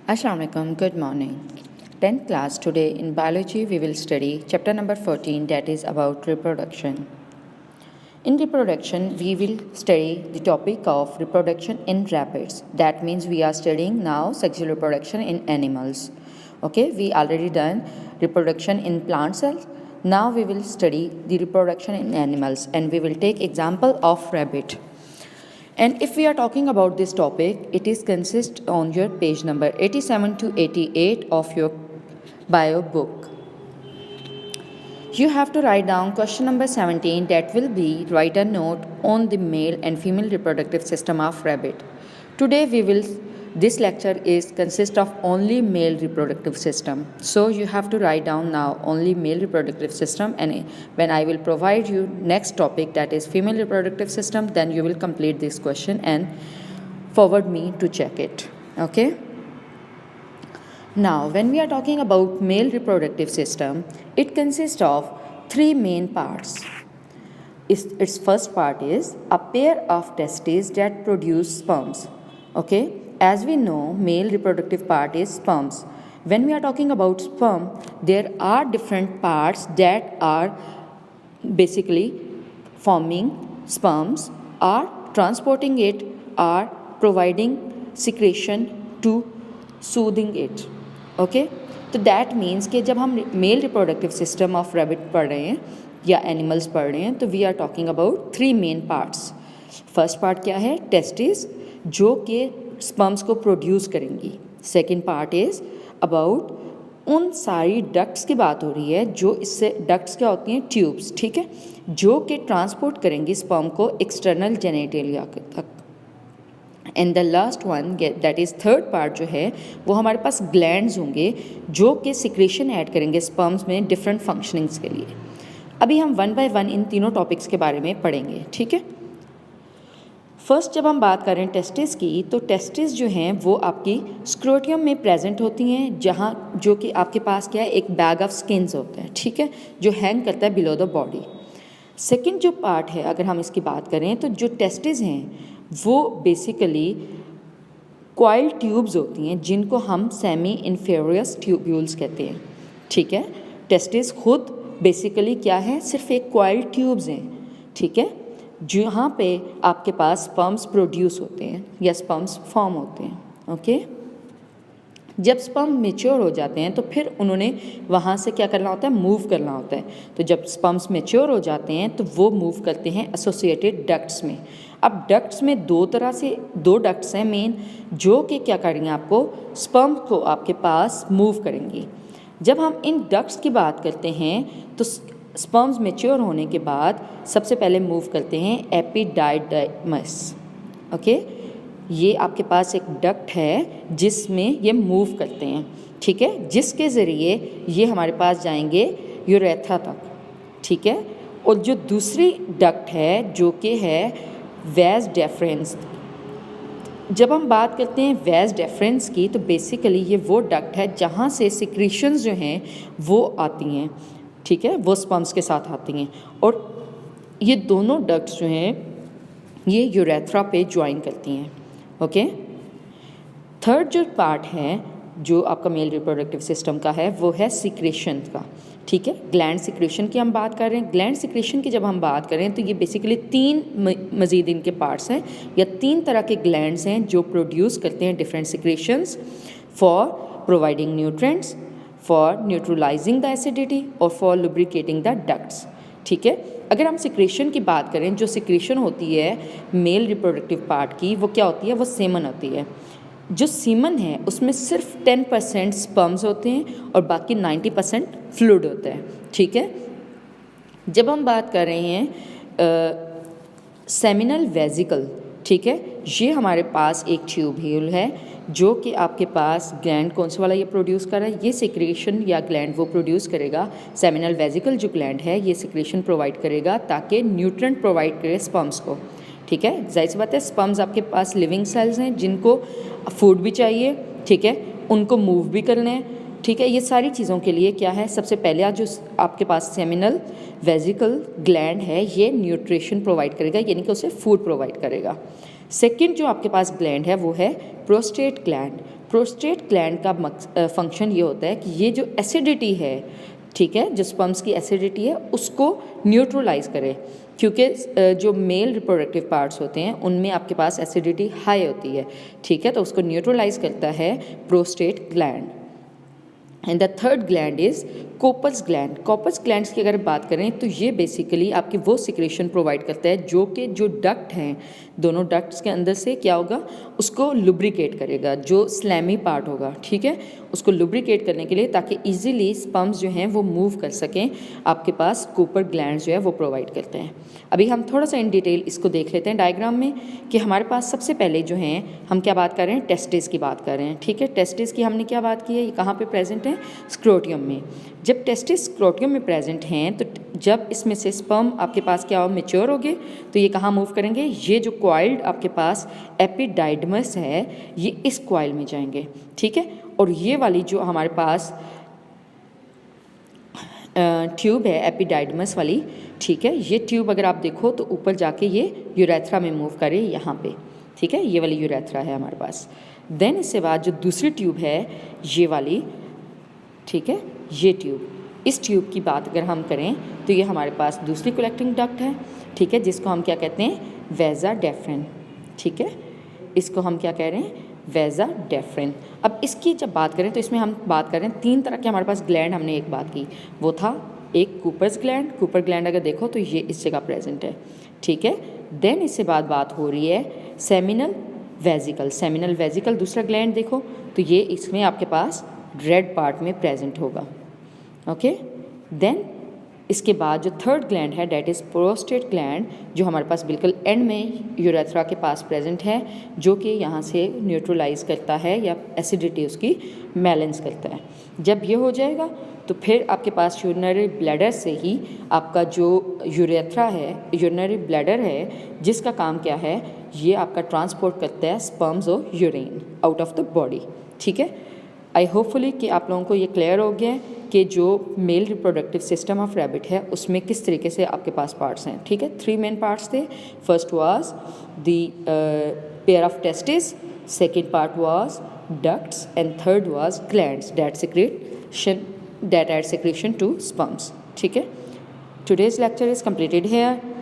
Assalamualaikum, good morning. 10th class, today in biology we will study chapter number 14, that is about reproduction. In reproduction, we will study the topic of reproduction in rabbits. That means we are studying now sexual reproduction in animals. Okay, we already done reproduction in plant cells. Now we will study the reproduction in animals and we will take example of rabbit. And if we are talking about this topic, it is consist on your page number 87 to 88 of your bio book. You have to write down question number 17, that will be write a note on the male and female reproductive system of rabbit. Today this lecture is consist of only male reproductive system. So you have to write down now only male reproductive system, and when I will provide you next topic, that is female reproductive system, then you will complete this question and forward me to check it. Okay. Now, when we are talking about male reproductive system, it consists of three main parts. Its first part is a pair of testes that produce sperms. Okay, as we know, male reproductive part is sperms. When we are talking about sperm, there are different parts that are basically forming sperms, are transporting it, are providing secretion to soothing it. Okay तो that means कि जब हम male reproductive system of rabbit पढ़ रहे हैं या animals पढ़ रहे हैं तो we are talking about three main parts. First part क्या है? टेस्टिस, जो कि स्पर्म्स को प्रोड्यूस करेंगी. सेकेंड पार्ट इज़ अबाउट उन सारी डक्ट्स की बात हो रही है जो इससे डक्ट्स क्या होती हैं? ट्यूब्स. ठीक है, जो कि ट्रांसपोर्ट करेंगी स्पर्म को एक्सटर्नल जेनेटेलिया तक. And the last one that is third part जो है वो हमारे पास ग्लैंड्स होंगे जो कि सिक्रेशन ऐड करेंगे स्पर्म्स में डिफरेंट फंक्शनिंग्स के लिए. अभी हम वन बाय वन इन तीनों टॉपिक्स के बारे में पढ़ेंगे. ठीक है, फर्स्ट जब हम बात करें टेस्टिस की, तो टेस्टिस जो हैं वो आपकी स्क्रोटियम में प्रेजेंट होती हैं, जहाँ जो कि आपके पास क्या है, एक बैग ऑफ स्किन्स होता है. ठीक है, जो हैंग करता है बिलो द बॉडी. सेकेंड जो पार्ट है, अगर हम इसकी बात करें तो जो टेस्टिस हैं वो बेसिकली कॉइल ट्यूब्स होती हैं जिनको हम सेमी इन्फेरियस ट्यूब्यूल्स कहते हैं. ठीक है, टेस्टिस खुद बेसिकली क्या है? सिर्फ एक कॉइल ट्यूब्स हैं. ठीक है, जहाँ पे आपके पास स्पर्म्स प्रोड्यूस होते हैं या स्पर्म्स फॉर्म होते हैं. ओके, जब स्पर्म मेच्योर हो जाते हैं तो फिर उन्होंने वहाँ से क्या करना होता है? मूव करना होता है. तो जब स्पर्म्स मेच्योर हो जाते हैं तो वो मूव करते हैं एसोसिएटेड डक्ट्स में. अब डक्ट्स में दो डक्ट्स हैं मेन, जो कि क्या करेंगे? आपको स्पर्म को आपके पास मूव करेंगी. जब हम इन डक्ट्स की बात करते हैं तो स्पर्म्स मेच्योर होने के बाद सबसे पहले मूव करते हैं एपिडाइडमस. ओके, ये आपके पास एक डक्ट है जिसमें ये मूव करते हैं. ठीक है, जिसके ज़रिए ये हमारे पास जाएंगे यूरेथ्रा तक. ठीक है, और जो दूसरी डक्ट है जो कि है वैज डेफरेंस. जब हम बात करते हैं वैज डेफरेंस की, तो बेसिकली ये वो डक्ट है जहाँ से सिक्रीशंस जो हैं वो आती हैं. ठीक है, वो स्पर्म्स के साथ आती हैं, और ये दोनों डक्ट्स जो हैं ये यूरेथ्रा पे ज्वाइन करती हैं. ओके, थर्ड जो पार्ट है जो आपका मेल रिप्रोडक्टिव सिस्टम का है वो है सिक्रेशन का. ठीक है, ग्लैंड सिक्रेशन की हम बात कर रहे हैं. ग्लैंड सिक्रेशन की जब हम बात करें तो ये बेसिकली तीन मज़ीद इनके पार्ट्स हैं या तीन तरह के ग्लैंड्स हैं जो प्रोड्यूस करते हैं different secretions for providing nutrients, for neutralising the acidity और फॉर लुब्रिकेटिंग द डक्ट्स. ठीक है, अगर हम सिक्रेशन की बात करें, जो सिक्रेशन होती है मेल रिप्रोडक्टिव पार्ट की, वो क्या होती है? वो सेमन होती है. जो सीमन है उसमें सिर्फ 10% स्पर्म्स होते हैं और बाकी 90% फ्लूइड होता है. ठीक है, जब हम बात कर रहे हैं सेमिनल वेजिकल, ठीक है, ये हमारे पास एक ट्यूब्यूल है जो कि आपके पास ग्लैंड कौन सा वाला ये प्रोड्यूस कर रहा है? ये सिक्रेशन या ग्लैंड वो प्रोड्यूस करेगा. सेमिनल वेजिकल जो ग्लैंड है ये सिक्रेशन प्रोवाइड करेगा ताकि न्यूट्रिएंट प्रोवाइड करे स्पर्म्स को. ठीक है, जाहिर सी बात है, स्पर्म्स आपके पास लिविंग सेल्स हैं जिनको फूड भी चाहिए. ठीक है, उनको मूव भी करना है. ठीक है, ये सारी चीज़ों के लिए क्या है? सबसे पहले जो आपके पास सेमिनल वेजिकल ग्लैंड है ये न्यूट्रिशन प्रोवाइड करेगा, यानी कि उसे फूड प्रोवाइड करेगा. सेकंड जो आपके पास ग्लैंड है वो है प्रोस्टेट ग्लैंड। प्रोस्टेट ग्लैंड का फंक्शन ये होता है कि ये जो एसिडिटी है, ठीक है, जो स्पर्म्स की एसिडिटी है उसको न्यूट्रलाइज करे, क्योंकि जो मेल रिप्रोडक्टिव पार्ट्स होते हैं उनमें आपके पास एसिडिटी हाई होती है, ठीक है, तो उसको न्यूट्रलाइज करता है prostate gland. And the third gland is कोपस gland. कोपस glands की अगर बात करें तो ये बेसिकली आपकी वो सिक्रेशन प्रोवाइड करता है जो कि जो डक्ट हैं, दोनों डक्ट्स के अंदर से क्या होगा, उसको लुब्रिकेट करेगा, जो स्लैमी पार्ट होगा, ठीक है, उसको लुब्रिकेट करने के लिए, ताकि इजीली स्पर्म्स जो हैं वो मूव कर सकें, आपके पास कोपर ग्लैंड्स जो है वो प्रोवाइड करते हैं। अभी हम थोड़ा सा इन डिटेल इसको देख लेते हैं डायग्राम में कि हमारे पास सबसे पहले जो हैं हम क्या बात कर रहे हैं, टेस्टिस की बात कर रहे हैं, ठीक है। टेस्टिस की हमने क्या बात की है, ये कहाँ पे प्रेजेंट है, स्क्रोटियम में। जब टेस्टिस स्क्रोटियम में प्रेजेंट हैं तो जब इसमें से स्पर्म आपके पास क्या हो, मेच्योर हो गए, तो ये कहाँ मूव करेंगे, ये जो कॉइल्ड आपके पास एपिडाइडमस है ये इस कॉइल में जाएंगे, ठीक है। और ये वाली जो हमारे पास ट्यूब है एपिडाइडमस वाली, ठीक है, ये ट्यूब अगर आप देखो तो ऊपर जाके ये यूरेथ्रा में मूव करे यहाँ पे, ठीक है, ये वाली यूरेथ्रा है हमारे पास। देन इसके बाद जो दूसरी ट्यूब है ये वाली, ठीक है, ये ट्यूब, इस ट्यूब की बात अगर हम करें तो ये हमारे पास दूसरी कलेक्टिंग डक्ट है, ठीक है, जिसको हम क्या कहते हैं, वेजा डेफ्रेन, ठीक है, इसको हम क्या कह रहे हैं, वेजा डेफ्रेन। अब इसकी जब बात करें तो इसमें हम बात करें 3 तरह के हमारे पास ग्लैंड, हमने एक बात की वो था एक कूपर्स ग्लैंड। कूपर ग्लैंड अगर देखो तो ये इस जगह प्रेजेंट है, ठीक है। देन इससे बात हो रही है सेमिनल वेजिकल। सेमिनल वेजिकल दूसरा ग्लैंड देखो तो ये इसमें आपके पास रेड पार्ट में प्रेजेंट होगा, ओके। देन इसके बाद जो थर्ड ग्लैंड है डेट इज़ प्रोस्टेट ग्लैंड, जो हमारे पास बिल्कुल एंड में यूरेथ्रा के पास प्रेजेंट है, जो कि यहाँ से न्यूट्रलाइज करता है या एसिडिटी उसकी बैलेंस करता है। जब ये हो जाएगा तो फिर आपके पास यूरिनरी ब्लैडर से ही आपका जो यूरेथ्रा है, यूरिनरी ब्लैडर है, जिसका काम क्या है, ये आपका ट्रांसपोर्ट करता है स्पर्म्स और urine out of the body, ठीक है। आई होपफुली कि आप लोगों को ये क्लियर हो गया है कि जो mail reproductive system of rabbit है उसमें किस तरीके से आपके पास पार्ट्स हैं, ठीक है। 3 मेन पार्ट्स थे। First was the pair of testis, second part was ducts and third was glands that add secretion to sperms, ठीक है। Today's lecture is completed here.